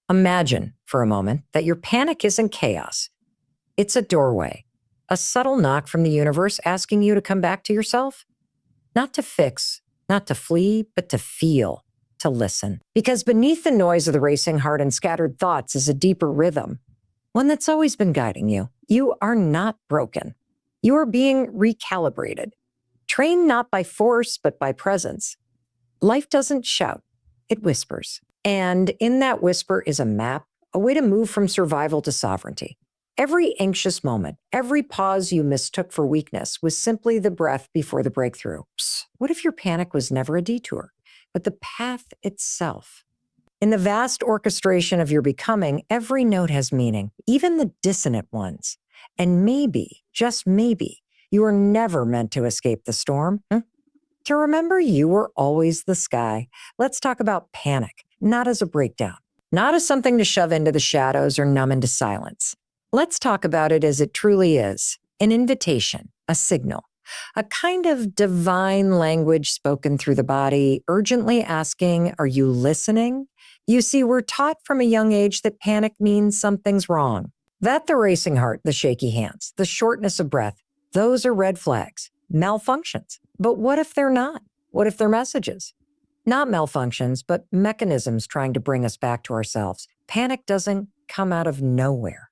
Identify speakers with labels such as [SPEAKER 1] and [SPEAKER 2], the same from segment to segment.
[SPEAKER 1] Imagine for a moment that your panic isn't chaos. It's a doorway, a subtle knock from the universe asking you to come back to yourself. Not to fix, not to flee, but to feel, to listen. Because beneath the noise of the racing heart and scattered thoughts is a deeper rhythm, one that's always been guiding you. You are not broken. You are being recalibrated, trained not by force, but by presence. Life doesn't shout, it whispers. And in that whisper is a map, a way to move from survival to sovereignty. Every anxious moment, every pause you mistook for weakness was simply the breath before the breakthrough. What if your panic was never a detour, but the path itself? In the vast orchestration of your becoming, every note has meaning, even the dissonant ones. And maybe, just maybe, you were never meant to escape the storm. To remember you were always the sky. Let's talk about panic, not as a breakdown, not as something to shove into the shadows or numb into silence. Let's talk about it as it truly is, an invitation, a signal, a kind of divine language spoken through the body, urgently asking, are you listening? You see, we're taught from a young age that panic means something's wrong. That the racing heart, the shaky hands, the shortness of breath, those are red flags, malfunctions. But what if they're not? What if they're messages? Not malfunctions, but mechanisms trying to bring us back to ourselves. Panic doesn't come out of nowhere.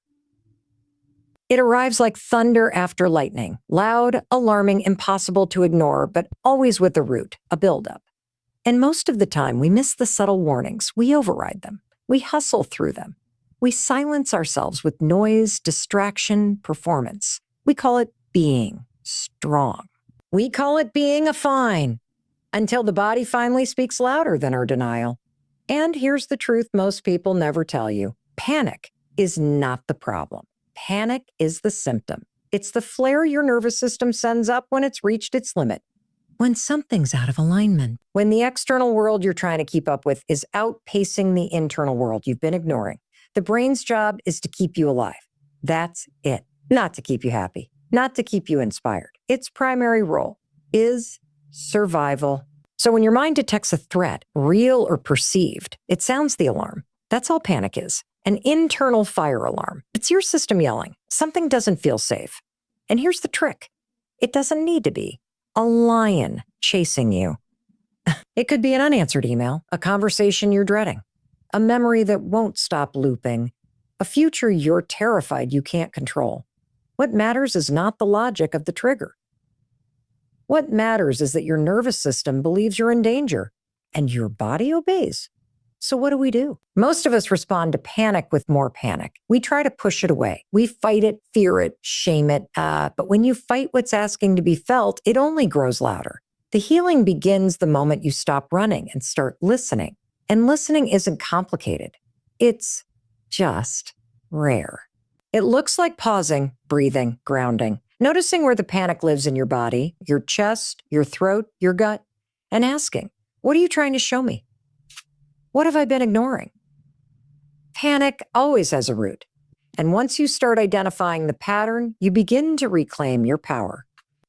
[SPEAKER 1] It arrives like thunder after lightning, loud, alarming, impossible to ignore, but always with a root, a buildup. And most of the time, we miss the subtle warnings. We override them. We hustle through them. We silence ourselves with noise, distraction, performance. We call it being strong. We call it being a fine, until the body finally speaks louder than our denial. And here's the truth most people never tell you. Panic is not the problem. Panic is the symptom. It's the flare your nervous system sends up when it's reached its limit. When something's out of alignment. When the external world you're trying to keep up with is outpacing the internal world you've been ignoring. The brain's job is to keep you alive. That's it. Not to keep you happy. Not to keep you inspired. Its primary role is survival. So when your mind detects a threat, real or perceived, it sounds the alarm. That's all panic is. An internal fire alarm. It's your system yelling. Something doesn't feel safe. And here's the trick. It doesn't need to be. A lion chasing you. It could be an unanswered email, a conversation you're dreading, a memory that won't stop looping, a future you're terrified you can't control. What matters is not the logic of the trigger. What matters is that your nervous system believes you're in danger and your body obeys. So what do? Most of us respond to panic with more panic. We try to push it away. We fight it, fear it, shame it. But when you fight what's asking to be felt, it only grows louder. The healing begins the moment you stop running and start listening. And listening isn't complicated. It's just rare. It looks like pausing, breathing, grounding, noticing where the panic lives in your body, your chest, your throat, your gut, and asking, what are you trying to show me? What have I been ignoring? Panic always has a root. And once you start identifying the pattern, you begin to reclaim your power.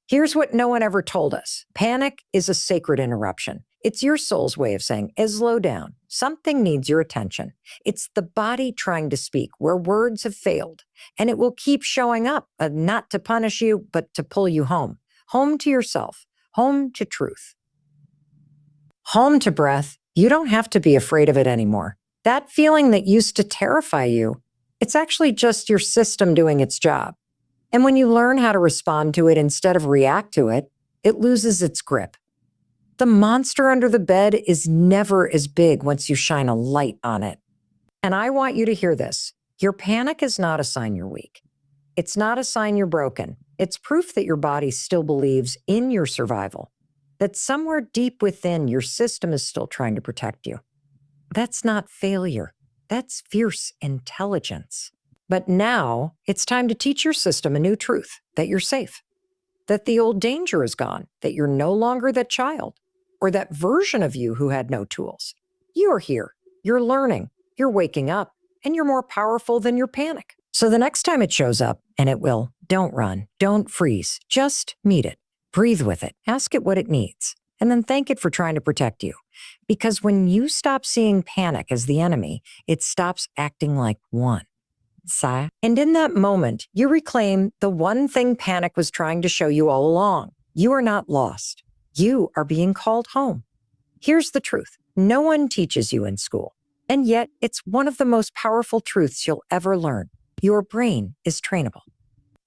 [SPEAKER 1] Here's what no one ever told us. Panic is a sacred interruption. It's your soul's way of saying, slow down. Something needs your attention. It's the body trying to speak where words have failed. And it will keep showing up, not to punish you, but to pull you home. Home to yourself. Home to truth. Home to breath. You don't have to be afraid of it anymore. That feeling that used to terrify you, it's actually just your system doing its job. And when you learn how to respond to it instead of react to it, it loses its grip. The monster under the bed is never as big once you shine a light on it. And I want you to hear this. Your panic is not a sign you're weak. It's not a sign you're broken. It's proof that your body still believes in your survival, that somewhere deep within your system is still trying to protect you. That's not failure. That's fierce intelligence. But now it's time to teach your system a new truth, that you're safe, that the old danger is gone, that you're no longer that child or that version of you who had no tools. You're here, you're learning, you're waking up, and you're more powerful than your panic. So the next time it shows up, and it will, don't run, don't freeze, just meet it, breathe with it, ask it what it needs. and then thank it for trying to protect you. Because when you stop seeing panic as the enemy, it stops acting like one. Sigh. And in that moment, you reclaim the one thing panic was trying to show you all along. You are not lost. You are being called home. Here's the truth. No one teaches you in school. And yet, it's one of the most powerful truths you'll ever learn. Your brain is trainable.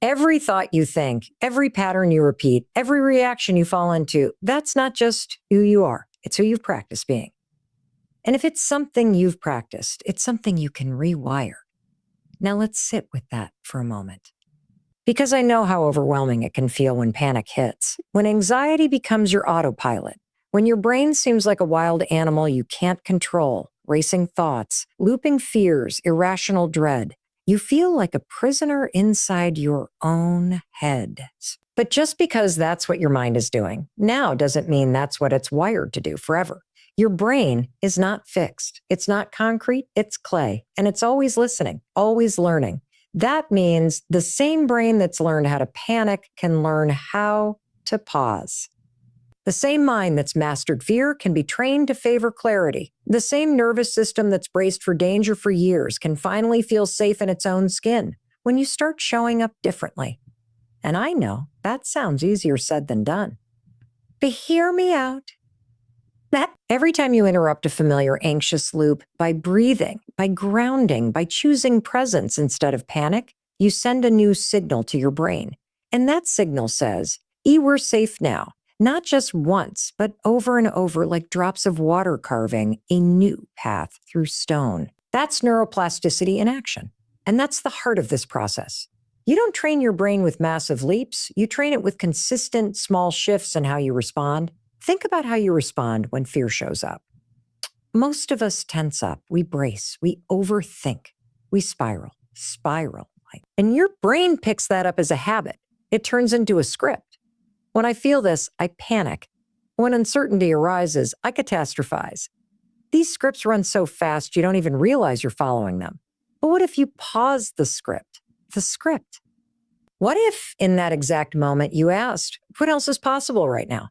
[SPEAKER 1] Every thought you think, every pattern you repeat, every reaction you fall into, that's not just who you are. It's who you've practiced being. And if it's something you've practiced, it's something you can rewire. Now let's sit with that for a moment. Because I know how overwhelming it can feel when panic hits, when anxiety becomes your autopilot, when your brain seems like a wild animal you can't control, racing thoughts, looping fears, irrational dread. You feel like a prisoner inside your own head. But just because that's what your mind is doing now doesn't mean that's what it's wired to do forever. Your brain is not fixed. It's not concrete, it's clay, and it's always listening, always learning. That means the same brain that's learned how to panic can learn how to pause. The same mind that's mastered fear can be trained to favor clarity. The same nervous system that's braced for danger for years can finally feel safe in its own skin when you start showing up differently. And I know that sounds easier said than done. But hear me out. Every time you interrupt a familiar anxious loop by breathing, by grounding, by choosing presence instead of panic, you send a new signal to your brain. And that signal says, we're safe now. Not just once, but over and over like drops of water carving a new path through stone. That's neuroplasticity in action. And that's the heart of this process. You don't train your brain with massive leaps. You train it with consistent small shifts in how you respond. Think about how you respond when fear shows up. Most of us tense up, we brace, we overthink, we spiral. And your brain picks that up as a habit. It turns into a script. When I feel this, I panic. When uncertainty arises, I catastrophize. These scripts run so fast you don't even realize you're following them. But what if you pause the script? The script. What if, in that exact moment, you asked, what else is possible right now?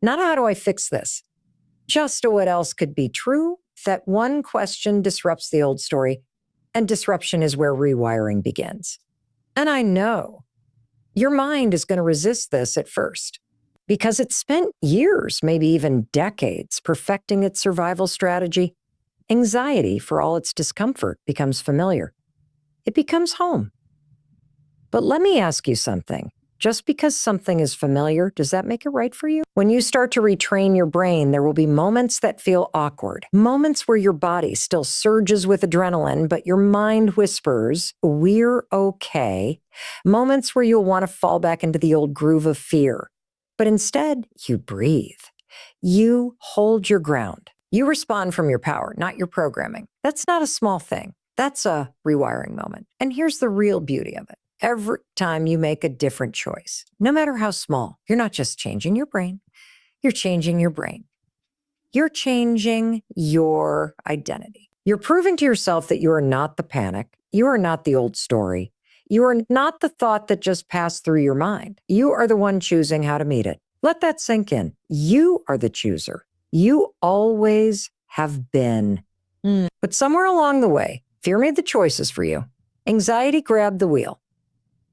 [SPEAKER 1] Not how do I fix this? Just what else could be true? That one question disrupts the old story, and disruption is where rewiring begins. And I know your mind is going to resist this at first because it spent years, maybe even decades, perfecting its survival strategy. Anxiety, for all its discomfort, becomes familiar. It becomes home. But let me ask you something. Just because something is familiar, does that make it right for you? When you start to retrain your brain, there will be moments that feel awkward, moments where your body still surges with adrenaline, but your mind whispers, we're okay, moments where you'll want to fall back into the old groove of fear. But instead, you breathe. You hold your ground. You respond from your power, not your programming. That's not a small thing. That's a rewiring moment. And here's the real beauty of it. Every time you make a different choice, no matter how small, you're not just changing your brain, you're changing your brain. You're changing your identity. You're proving to yourself that you are not the panic. You are not the old story. You are not the thought that just passed through your mind. You are the one choosing how to meet it. Let that sink in. You are the chooser. You always have been. But somewhere along the way, fear made the choices for you. Anxiety grabbed the wheel.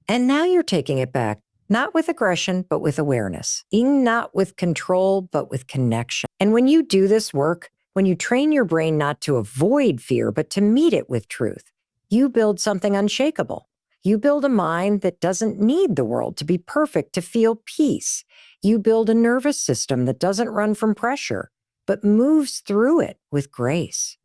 [SPEAKER 1] And now you're taking it back, not with aggression, but with awareness. Not with control, but with connection. And when you do this work, when you train your brain not to avoid fear, but to meet it with truth, you build something unshakable. You build a mind that doesn't need the world to be perfect to feel peace. You build a nervous system that doesn't run from pressure, but moves through it with grace.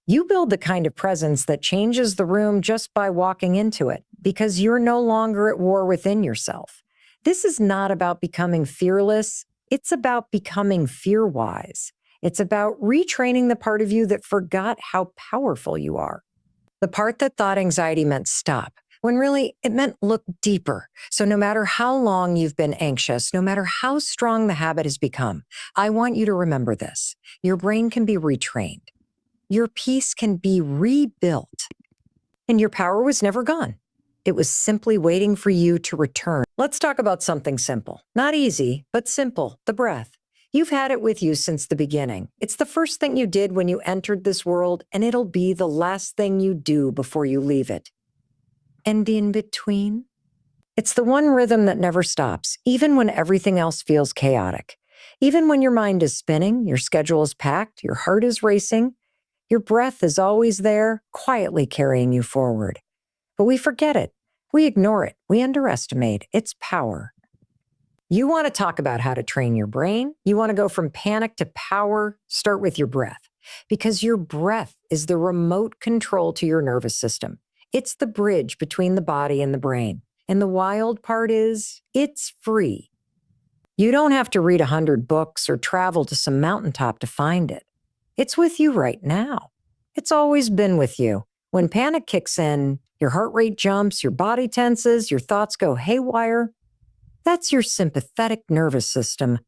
[SPEAKER 1] You build the kind of presence that changes the room just by walking into it, because you're no longer at war within yourself. This is not about becoming fearless. It's about becoming fear-wise. It's about retraining the part of you that forgot how powerful you are. The part that thought anxiety meant stop, when really it meant look deeper. So no matter how long you've been anxious, no matter how strong the habit has become, I want you to remember this. Your brain can be retrained. Your peace can be rebuilt. And your power was never gone. It was simply waiting for you to return. Let's talk about something simple. Not easy, but simple. The breath. You've had it with you since the beginning. It's the first thing you did when you entered this world, and it'll be the last thing you do before you leave it. And in between? It's the one rhythm that never stops, even when everything else feels chaotic. Even when your mind is spinning, your schedule is packed, your heart is racing, your breath is always there, quietly carrying you forward. But we forget it. We ignore it. We underestimate its power. You want to talk about how to train your brain? You want to go from panic to power? Start with your breath, because your breath is the remote control to your nervous system. It's the bridge between the body and the brain. And the wild part is, it's free. You don't have to read 100 books or travel to some mountaintop to find it. It's with you right now. It's always been with you. When panic kicks in, your heart rate jumps, your body tenses, your thoughts go haywire. That's your sympathetic nervous system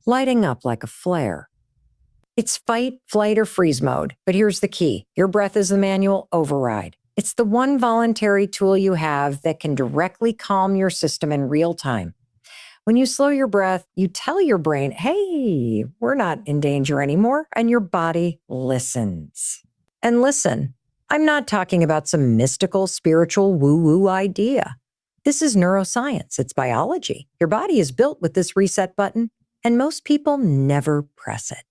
[SPEAKER 1] lighting up like a flare. It's fight, flight, or freeze mode. But here's the key. Your breath is the manual override. It's the one voluntary tool you have that can directly calm your system in real time. When you slow your breath, you tell your brain, hey, we're not in danger anymore, and your body listens. And listen, I'm not talking about some mystical, spiritual woo-woo idea. This is neuroscience. It's biology. Your body is built with this reset button, and most people never press it.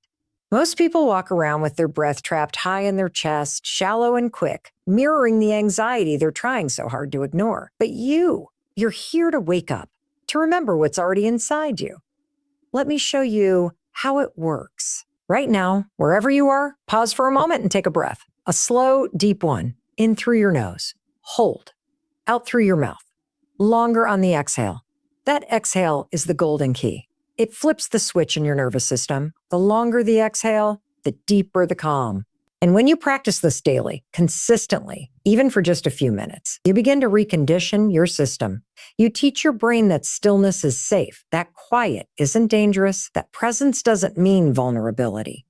[SPEAKER 1] Most people walk around with their breath trapped high in their chest, shallow and quick, mirroring the anxiety they're trying so hard to ignore. But you're here to wake up, to remember what's already inside you. Let me show you how it works. Right now, wherever you are, pause for a moment and take a breath. A slow, deep one, in through your nose. Hold, out through your mouth. Longer on the exhale. That exhale is the golden key. It flips the switch in your nervous system. The longer the exhale, the deeper the calm. And when you practice this daily, consistently, even for just a few minutes, you begin to recondition your system. You teach your brain that stillness is safe, that quiet isn't dangerous, that presence doesn't mean vulnerability.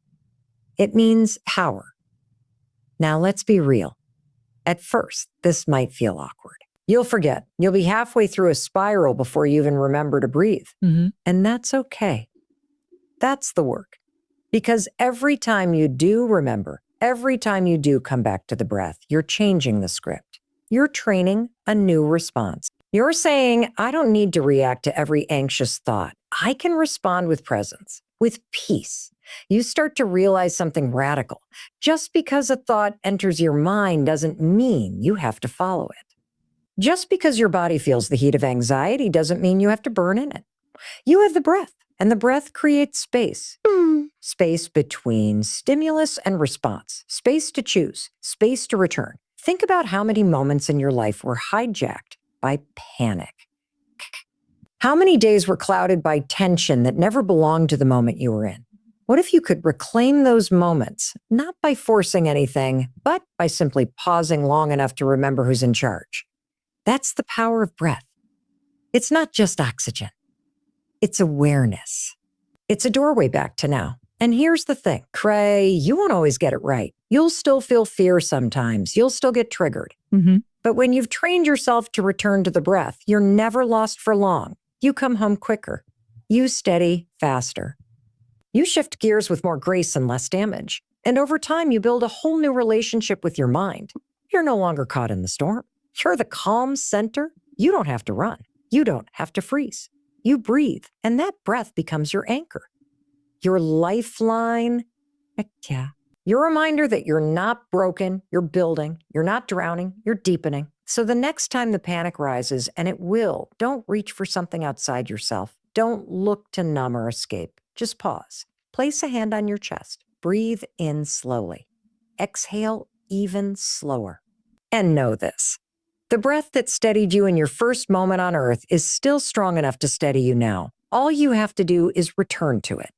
[SPEAKER 1] It means power. Now let's be real. At first, this might feel awkward. You'll forget. You'll be halfway through a spiral before you even remember to breathe. And that's okay. That's the work. Because every time you do remember, every time you do come back to the breath, you're changing the script. You're training a new response. You're saying, I don't need to react to every anxious thought. I can respond with presence, with peace. You start to realize something radical. Just because a thought enters your mind doesn't mean you have to follow it. Just because your body feels the heat of anxiety doesn't mean you have to burn in it. You have the breath, and the breath creates space. Space between stimulus and response. Space to choose. Space to return. Think about how many moments in your life were hijacked by panic. How many days were clouded by tension that never belonged to the moment you were in? What if you could reclaim those moments, not by forcing anything, but by simply pausing long enough to remember who's in charge? That's the power of breath. It's not just oxygen. It's awareness. It's a doorway back to now. And here's the thing, Cray, you won't always get it right. You'll still feel fear sometimes. You'll still get triggered. But when you've trained yourself to return to the breath, you're never lost for long. You come home quicker. You steady faster. You shift gears with more grace and less damage. And over time, you build a whole new relationship with your mind. You're no longer caught in the storm. You're the calm center. You don't have to run. You don't have to freeze. You breathe, and that breath becomes your anchor, your lifeline. Your reminder that you're not broken, you're building, you're not drowning, you're deepening. So the next time the panic rises, and it will, don't reach for something outside yourself. Don't look to numb or escape. Just pause. Place a hand on your chest. Breathe in slowly. Exhale even slower. And know this. The breath that steadied you in your first moment on earth is still strong enough to steady you now. All you have to do is return to it.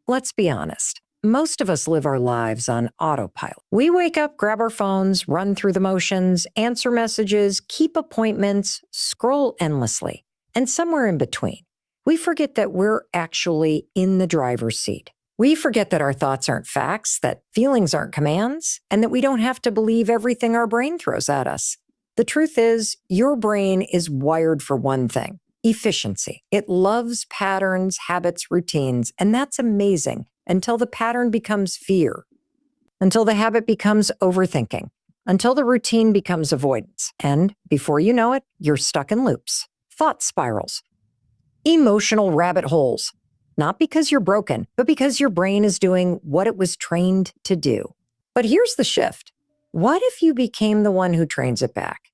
[SPEAKER 1] Let's be honest. Most of us live our lives on autopilot. We wake up, grab our phones, run through the motions, answer messages, keep appointments, scroll endlessly. And somewhere in between, we forget that we're actually in the driver's seat. We forget that our thoughts aren't facts, that feelings aren't commands, and that we don't have to believe everything our brain throws at us. The truth is, your brain is wired for one thing, Efficiency. It loves patterns, habits, routines, and that's amazing until the pattern becomes fear, until the habit becomes overthinking, until the routine becomes avoidance. And before you know it, you're stuck in loops, thought spirals, emotional rabbit holes. Not because you're broken, but because your brain is doing what it was trained to do. But here's the shift. What if you became the one who trains it back?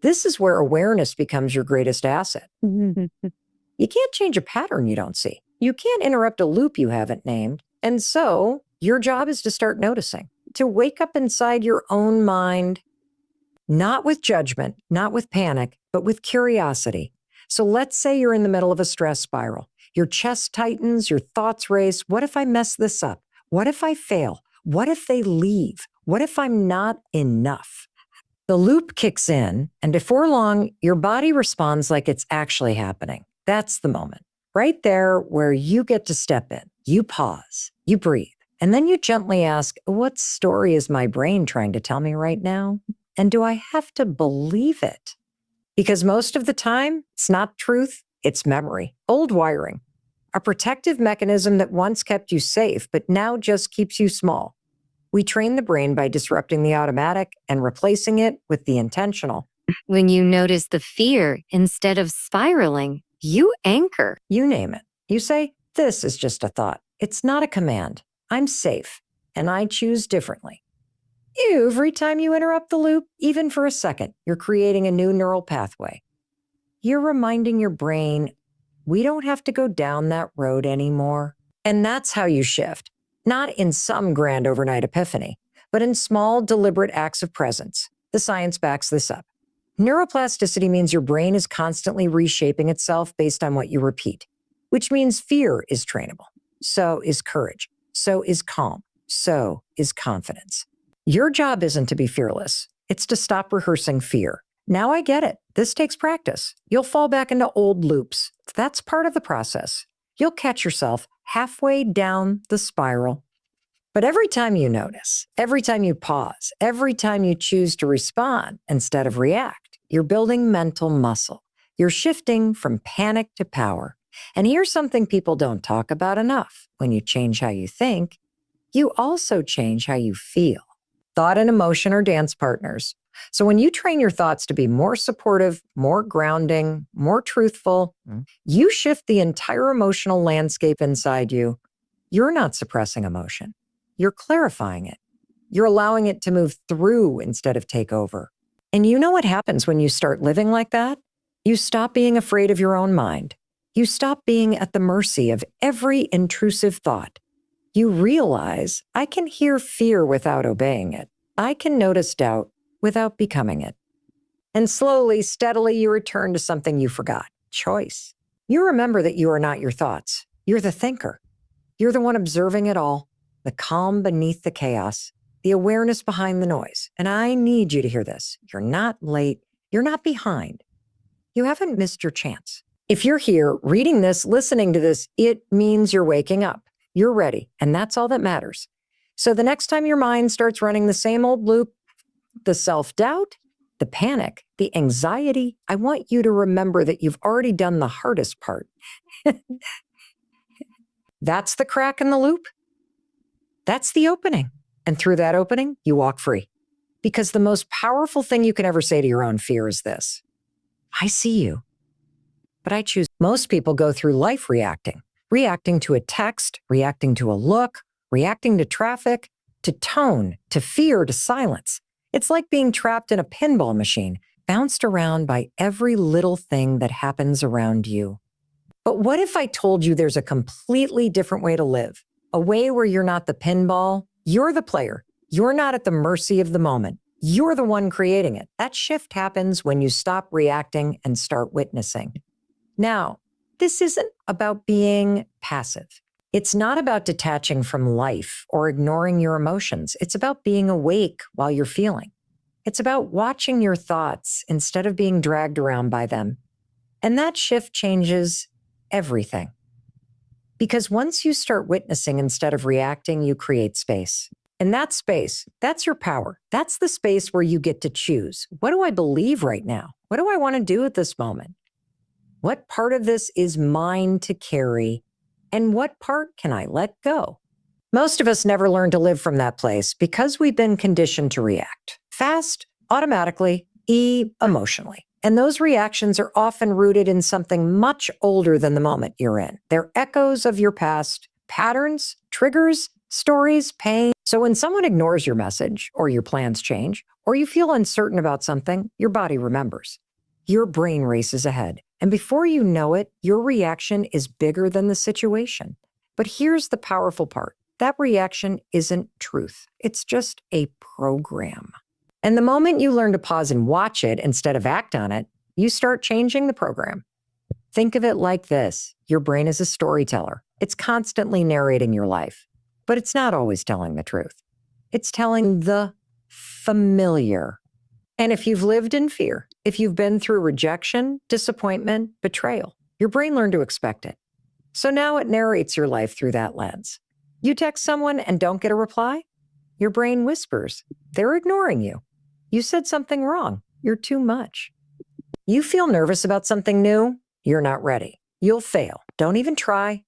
[SPEAKER 1] This is where awareness becomes your greatest asset. You can't change a pattern you don't see. You can't interrupt a loop you haven't named. And so your job is to start noticing, to wake up inside your own mind, not with judgment, not with panic, but with curiosity. So let's say you're in the middle of a stress spiral. Your chest tightens, your thoughts race. What if I mess this up? What if I fail? What if they leave? What if I'm not enough? The loop kicks in, and before long, your body responds like it's actually happening. That's the moment, right there where you get to step in. You pause, you breathe, and then you gently ask, what story is my brain trying to tell me right now? And do I have to believe it? Because most of the time, it's not truth, it's memory, old wiring, a protective mechanism that once kept you safe, but now just keeps you small. We train the brain by disrupting the automatic and replacing it with the intentional.
[SPEAKER 2] When you notice the fear, instead of spiraling, you anchor.
[SPEAKER 1] You name it. You say, this is just a thought. It's not a command. I'm safe, and I choose differently. Every time you interrupt the loop, even for a second, you're creating a new neural pathway. You're reminding your brain, we don't have to go down that road anymore. And that's how you shift. Not in some grand overnight epiphany, but in small, deliberate acts of presence. The science backs this up. Neuroplasticity means your brain is constantly reshaping itself based on what you repeat, which means fear is trainable. So is courage. So is calm. So is confidence. Your job isn't to be fearless. It's to stop rehearsing fear. Now I get it. This takes practice. You'll fall back into old loops. That's part of the process. You'll catch yourself halfway down the spiral. But every time you notice, every time you pause, every time you choose to respond instead of react, you're building mental muscle. You're shifting from panic to power. And here's something people don't talk about enough. When you change how you think, you also change how you feel. Thought and emotion are dance partners. So when you train your thoughts to be more supportive, more grounding, more truthful, you shift the entire emotional landscape inside you. You're not suppressing emotion. You're clarifying it. You're allowing it to move through instead of take over. And you know what happens when you start living like that? You stop being afraid of your own mind. You stop being at the mercy of every intrusive thought. You realize, I can hear fear without obeying it. I can notice doubt without becoming it. And slowly, steadily, you return to something you forgot, choice. You remember that you are not your thoughts. You're the thinker. You're the one observing it all, the calm beneath the chaos, the awareness behind the noise. And I need you to hear this. You're not late. You're not behind. You haven't missed your chance. If you're here reading this, listening to this, it means you're waking up. You're ready, and that's all that matters. So the next time your mind starts running the same old loop, the self-doubt, the panic, the anxiety, I want you to remember that you've already done the hardest part. That's the crack in the loop. That's the opening. And through that opening, you walk free. Because the most powerful thing you can ever say to your own fear is this: I see you, but I choose. Most people go through life reacting to a text, reacting to a look, reacting to traffic, to tone, to fear, to silence. It's like being trapped in a pinball machine, bounced around by every little thing that happens around you. But what if I told you there's a completely different way to live? A way where you're not the pinball, you're the player. You're not at the mercy of the moment. You're the one creating it. That shift happens when you stop reacting and start witnessing. Now, this isn't about being passive. It's not about detaching from life or ignoring your emotions. It's about being awake while you're feeling. It's about watching your thoughts instead of being dragged around by them. And that shift changes everything. Because once you start witnessing instead of reacting, you create space. And that space, that's your power. That's the space where you get to choose. What do I believe right now? What do I want to do at this moment? What part of this is mine to carry? And what part can I let go? Most of us never learn to live from that place because we've been conditioned to react fast, automatically, emotionally. And those reactions are often rooted in something much older than the moment you're in. They're echoes of your past, patterns, triggers, stories, pain. So when someone ignores your message, or your plans change, or you feel uncertain about something, your body remembers. Your brain races ahead. And before you know it, your reaction is bigger than the situation. But here's the powerful part. That reaction isn't truth. It's just a program. And the moment you learn to pause and watch it instead of act on it, you start changing the program. Think of it like this. Your brain is a storyteller. It's constantly narrating your life, but it's not always telling the truth. It's telling the familiar. And if you've lived in fear, if you've been through rejection, disappointment, betrayal, your brain learned to expect it. So now it narrates your life through that lens. You text someone and don't get a reply? Your brain whispers, they're ignoring you. You said something wrong. You're too much. You feel nervous about something new? You're not ready. You'll fail. Don't even try.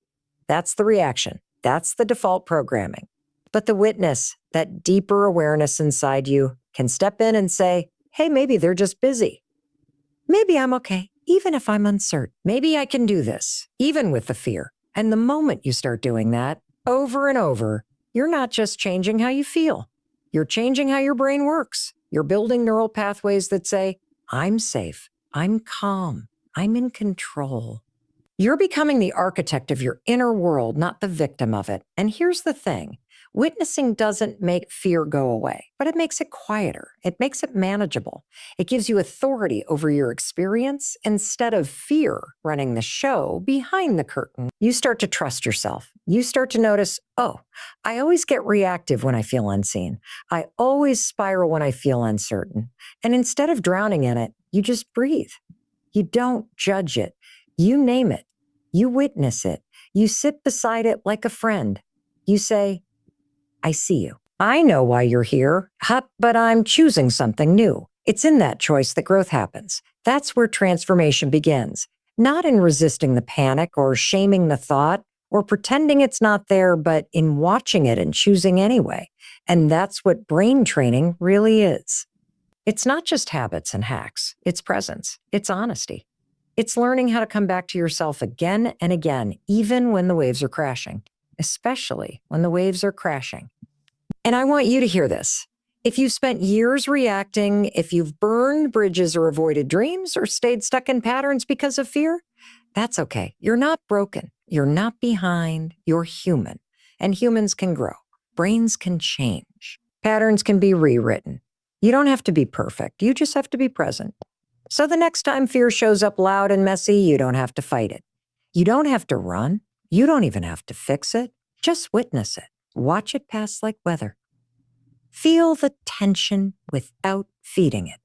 [SPEAKER 1] That's the reaction. That's the default programming. But the witness, that deeper awareness inside you, can step in and say, hey, maybe they're just busy. Maybe I'm okay, even if I'm uncertain. Maybe I can do this, even with the fear. And the moment you start doing that, over and over, you're not just changing how you feel. You're changing how your brain works. You're building neural pathways that say, I'm safe, I'm calm, I'm in control. You're becoming the architect of your inner world, not the victim of it. And here's the thing. Witnessing doesn't make fear go away, but it makes it quieter. It makes it manageable. It gives you authority over your experience instead of fear running the show behind the curtain. You start to trust yourself. You start to notice, oh, I always get reactive when I feel unseen. I always spiral when I feel uncertain. And instead of drowning in it, you just breathe. You don't judge it. You name it. You witness it. You sit beside it like a friend. You say, I see you. I know why you're here, but I'm choosing something new. It's in that choice that growth happens. That's where transformation begins. Not in resisting the panic or shaming the thought or pretending it's not there, but in watching it and choosing anyway. And that's what brain training really is. It's not just habits and hacks. It's presence. It's honesty. It's learning how to come back to yourself again and again, even when the waves are crashing, especially when the waves are crashing. And I want you to hear this. If you've spent years reacting, if you've burned bridges or avoided dreams or stayed stuck in patterns because of fear, that's okay. You're not broken. You're not behind. You're human. And humans can grow. Brains can change. Patterns can be rewritten. You don't have to be perfect. You just have to be present. So the next time fear shows up loud and messy, you don't have to fight it. You don't have to run. You don't even have to fix it. Just witness it. Watch it pass like weather. Feel the tension without feeding it.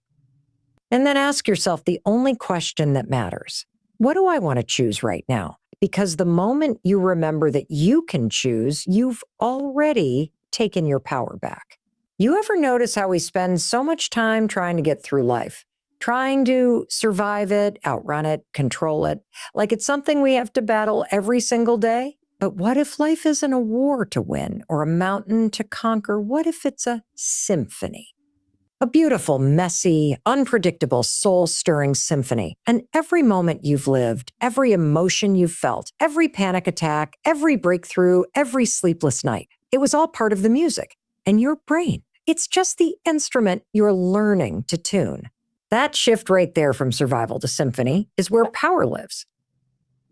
[SPEAKER 1] And then ask yourself the only question that matters. What do I want to choose right now? Because the moment you remember that you can choose, you've already taken your power back. You ever notice how we spend so much time trying to get through life? Trying to survive it, outrun it, control it, like it's something we have to battle every single day? But what if life isn't a war to win or a mountain to conquer? What if it's a symphony? A beautiful, messy, unpredictable, soul-stirring symphony. And every moment you've lived, every emotion you've felt, every panic attack, every breakthrough, every sleepless night, it was all part of the music. And your brain, it's just the instrument you're learning to tune. That shift right there from survival to symphony is where power lives.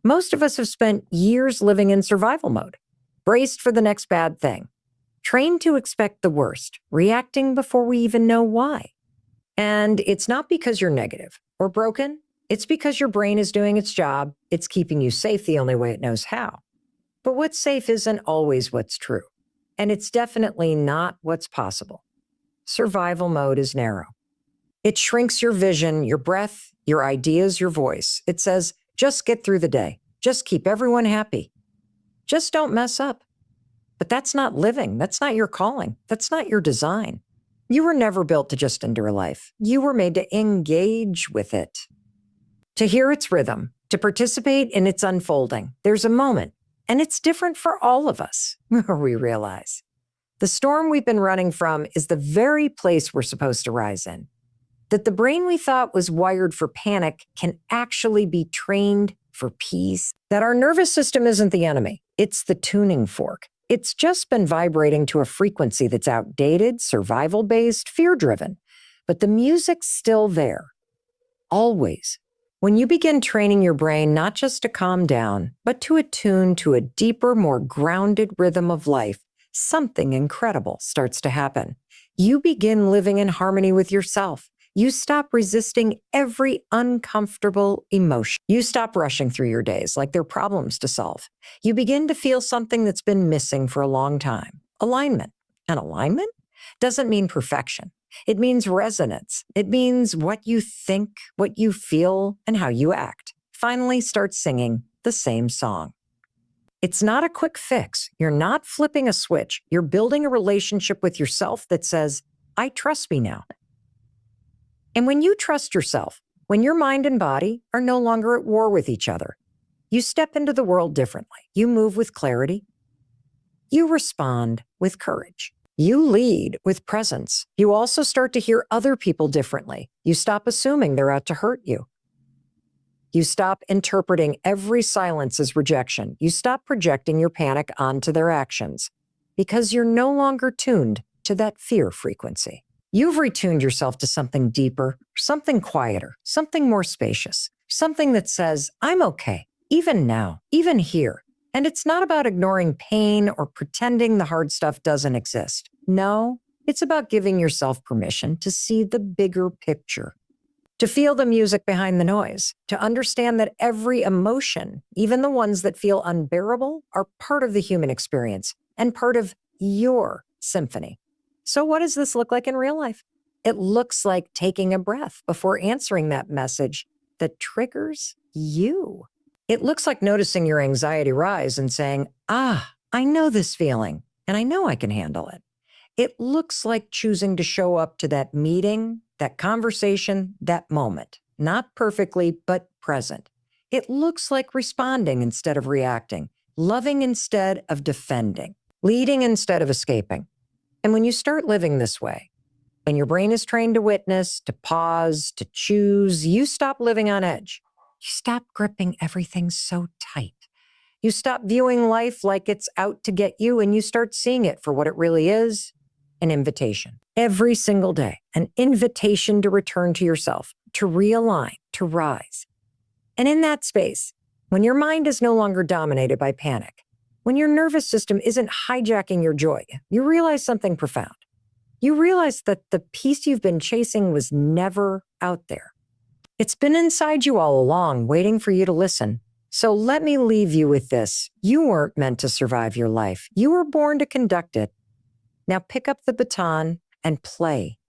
[SPEAKER 1] Most of us have spent years living in survival mode, braced for the next bad thing, trained to expect the worst, reacting before we even know why. And it's not because you're negative or broken. It's because your brain is doing its job. It's keeping you safe the only way it knows how. But what's safe isn't always what's true. And it's definitely not what's possible. Survival mode is narrow. It shrinks your vision, your breath, your ideas, your voice. It says, just get through the day. Just keep everyone happy. Just don't mess up. But that's not living. That's not your calling. That's not your design. You were never built to just endure life. You were made to engage with it, to hear its rhythm, to participate in its unfolding. There's a moment, and it's different for all of us, where we realize the storm we've been running from is the very place we're supposed to rise in. That the brain we thought was wired for panic can actually be trained for peace. That our nervous system isn't the enemy, it's the tuning fork. It's just been vibrating to a frequency that's outdated, survival-based, fear-driven. But the music's still there, always. When you begin training your brain not just to calm down, but to attune to a deeper, more grounded rhythm of life, something incredible starts to happen. You begin living in harmony with yourself. You stop resisting every uncomfortable emotion. You stop rushing through your days like they're problems to solve. You begin to feel something that's been missing for a long time: alignment. And alignment doesn't mean perfection. It means resonance. It means what you think, what you feel, and how you act finally start singing the same song. It's not a quick fix. You're not flipping a switch. You're building a relationship with yourself that says, I trust me now. And when you trust yourself, when your mind and body are no longer at war with each other, you step into the world differently. You move with clarity. You respond with courage. You lead with presence. You also start to hear other people differently. You stop assuming they're out to hurt you. You stop interpreting every silence as rejection. You stop projecting your panic onto their actions because you're no longer tuned to that fear frequency. You've retuned yourself to something deeper, something quieter, something more spacious, something that says, I'm okay, even now, even here. And it's not about ignoring pain or pretending the hard stuff doesn't exist. No, it's about giving yourself permission to see the bigger picture, to feel the music behind the noise, to understand that every emotion, even the ones that feel unbearable, are part of the human experience and part of your symphony. So what does this look like in real life? It looks like taking a breath before answering that message that triggers you. It looks like noticing your anxiety rise and saying, I know this feeling, and I know I can handle it. It looks like choosing to show up to that meeting, that conversation, that moment, not perfectly, but present. It looks like responding instead of reacting, loving instead of defending, leading instead of escaping. And when you start living this way, when your brain is trained to witness, to pause, to choose, you stop living on edge. You stop gripping everything so tight. You stop viewing life like it's out to get you, and you start seeing it for what it really is: an invitation. Every single day, an invitation to return to yourself, to realign, to rise. And in that space, when your mind is no longer dominated by panic, when your nervous system isn't hijacking your joy, you realize something profound. You realize that the peace you've been chasing was never out there. It's been inside you all along, waiting for you to listen. So let me leave you with this. You weren't meant to survive your life. You were born to conduct it. Now pick up the baton and play.